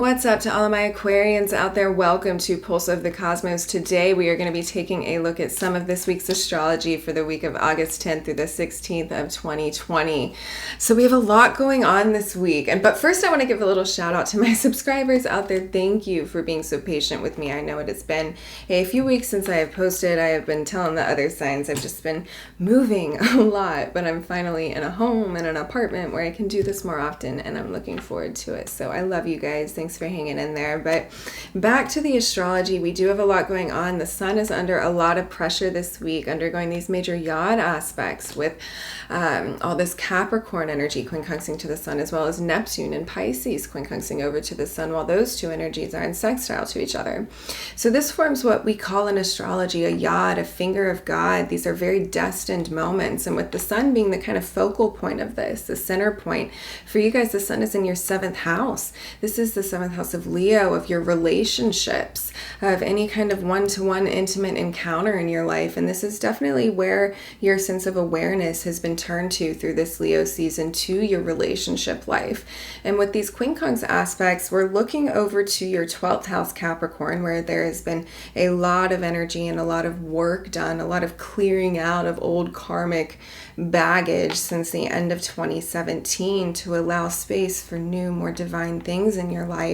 What's up to all of my Aquarians out there? Welcome to Pulse of the Cosmos. Today we are going to be taking a look at some of this week's astrology for the week of August 10th through the 16th of 2020. So we have a lot going on this week. But first I want to give a little shout out to my subscribers out there. Thank you for being so patient with me. I know it has been a few weeks since I have posted. I have been telling the other signs I've just been moving a lot, but I'm finally in a home and an apartment where I can do this more often, and I'm looking forward to it. So I love you guys. Thanks for hanging in there. But back to the astrology, we do have a lot going on. The sun is under a lot of pressure this week, undergoing these major yod aspects with all this Capricorn energy quincunxing to the sun, as well as Neptune and Pisces quincunxing over to the sun, while those two energies are in sextile to each other. So this forms what we call in astrology a yod, a finger of God. These are very destined moments, and with the sun being the kind of focal point of this, the center point for you guys, the sun is in your 7th house. This is the 7th house of Leo, of your relationships, of any kind of one-to-one intimate encounter in your life. And this is definitely where your sense of awareness has been turned to through this Leo season, to your relationship life. And with these quincunx aspects, we're looking over to your 12th house Capricorn, where there has been a lot of energy and a lot of work done, a lot of clearing out of old karmic baggage since the end of 2017 to allow space for new, more divine things in your life.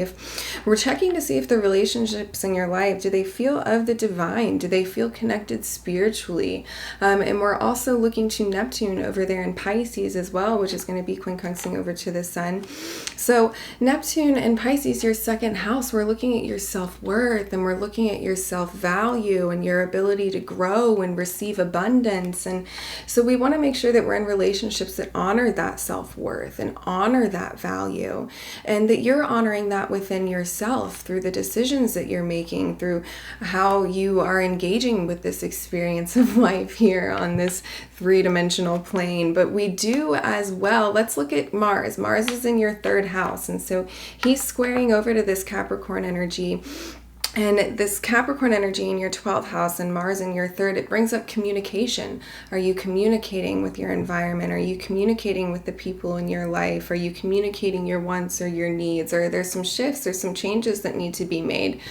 We're checking to see if the relationships in your life, do they feel of the divine? Do they feel connected spiritually? And we're also looking to Neptune over there in Pisces as well, which is going to be quincunxing over to the sun. So Neptune and Pisces, your 2nd house, we're looking at your self-worth, and we're looking at your self-value and your ability to grow and receive abundance. And so we want to make sure that we're in relationships that honor that self-worth and honor that value, and that you're honoring that within yourself through the decisions that you're making, through how you are engaging with this experience of life here on this 3-dimensional plane. But we do as well, let's look at Mars. Mars is in your 3rd house, and so he's squaring over to this Capricorn energy. And this Capricorn energy in your 12th house and Mars in your 3rd, it brings up communication. Are you communicating with your environment? Are you communicating with the people in your life? Are you communicating your wants or your needs? Or are there some shifts or some changes that need to be made?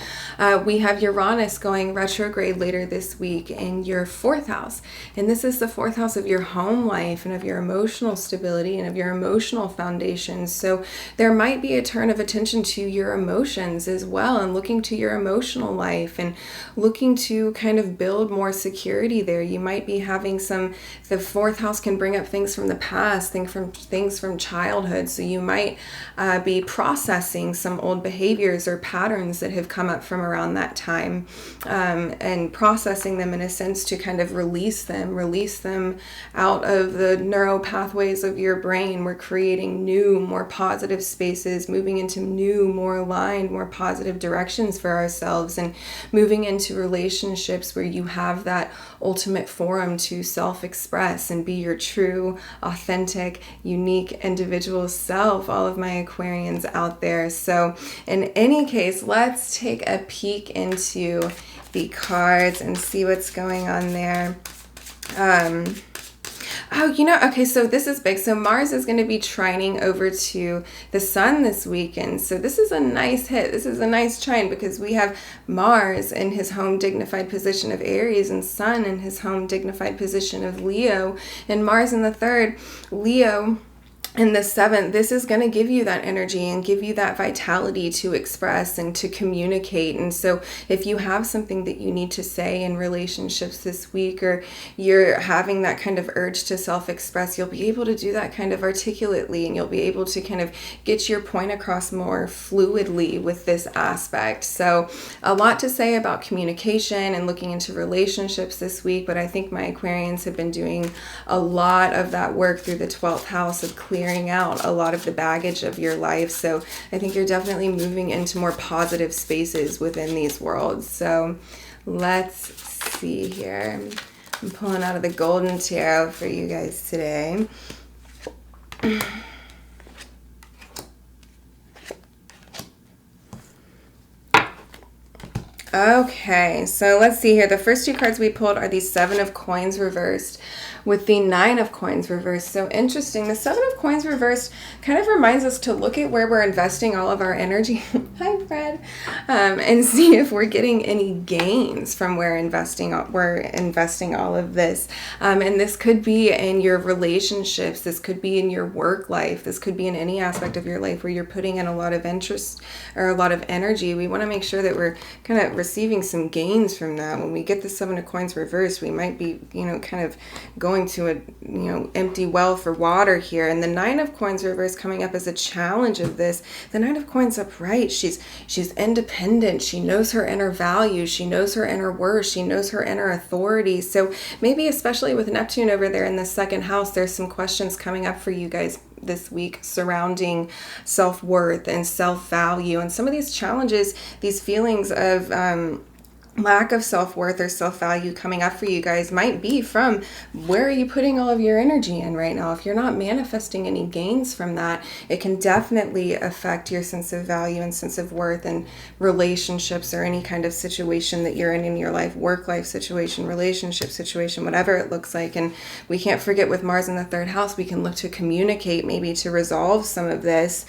We have Uranus going retrograde later this week in your 4th house. And this is the 4th house of your home life and of your emotional stability and of your emotional foundations. So there might be a turn of attention to your emotions as well, and looking to your emotional life and looking to kind of build more security there. You might be having the 4th house can bring up things from the past, things from childhood. So you might be processing some old behaviors or patterns that have come up from around that time, and processing them in a sense to kind of release them out of the neural pathways of your brain. We're creating new, more positive spaces, moving into new, more aligned, more positive directions for ourselves, and moving into relationships where you have that ultimate forum to self-express and be your true, authentic, unique individual self, all of my Aquarians out there. So in any case, let's take a peek into the cards and see what's going on there. Okay, so this is big. So Mars is going to be trining over to the sun this weekend. So this is a nice hit. This is a nice trine because we have Mars in his home dignified position of Aries and Sun in his home dignified position of Leo, and Mars in the 3rd, Leo in the 7th. This is going to give you that energy and give you that vitality to express and to communicate. And so if you have something that you need to say in relationships this week, or you're having that kind of urge to self-express, you'll be able to do that kind of articulately, and you'll be able to kind of get your point across more fluidly with this aspect. So a lot to say about communication and looking into relationships this week, but I think my Aquarians have been doing a lot of that work through the 12th house of clearing out a lot of the baggage of your life. So I think you're definitely moving into more positive spaces within these worlds. So let's see here. I'm pulling out of the Golden Tarot for you guys today. Okay, so let's see here. The first two cards we pulled are the Seven of Coins reversed with the Nine of Coins reversed. So interesting. The Seven of Coins reversed kind of reminds us to look at where we're investing all of our energy. Hi, Fred. And see if we're getting any gains from where we're investing all of this. And this could be in your relationships. This could be in your work life. This could be in any aspect of your life where you're putting in a lot of interest or a lot of energy. We want to make sure that we're kind of receiving some gains from that. When we get the Seven of Coins reversed, we might be, kind of going to a, empty well for water here. And the Nine of Coins reversed coming up as a challenge of this. The Nine of Coins upright. She's independent. She knows her inner value. She knows her inner worth. She knows her inner authority. So maybe especially with Neptune over there in the second house, there's some questions coming up for you guys this week surrounding self-worth and self-value, and some of these challenges, these feelings of lack of self-worth or self-value coming up for you guys might be from where are you putting all of your energy in right now. If you're not manifesting any gains from that, it can definitely affect your sense of value and sense of worth and relationships or any kind of situation that you're in your life, work life situation, relationship situation, whatever it looks like. And we can't forget with Mars in the third house, we can look to communicate, maybe to resolve some of this.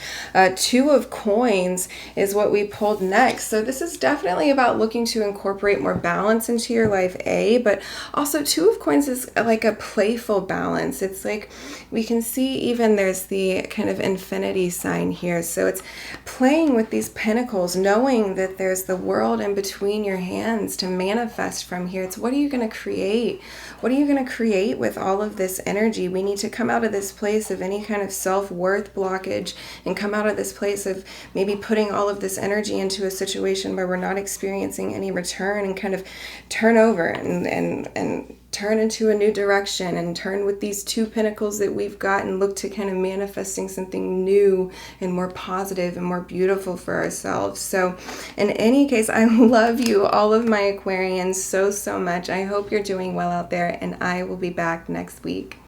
Two of Coins is what we pulled next. So this is definitely about looking to incorporate more balance into your life, but also Two of Coins is like a playful balance. It's like we can see even there's the kind of infinity sign here. So it's playing with these pentacles, knowing that there's the world in between your hands to manifest from here. It's what are you going to create? What are you going to create with all of this energy? We need to come out of this place of any kind of self-worth blockage and come out of this place of maybe putting all of this energy into a situation where we're not experiencing any return, and kind of turn over and turn into a new direction and turn with these two pentacles that we've got and look to kind of manifesting something new and more positive and more beautiful for ourselves. So in any case, I love you, all of my Aquarians, so much. I hope you're doing well out there, and I will be back next week.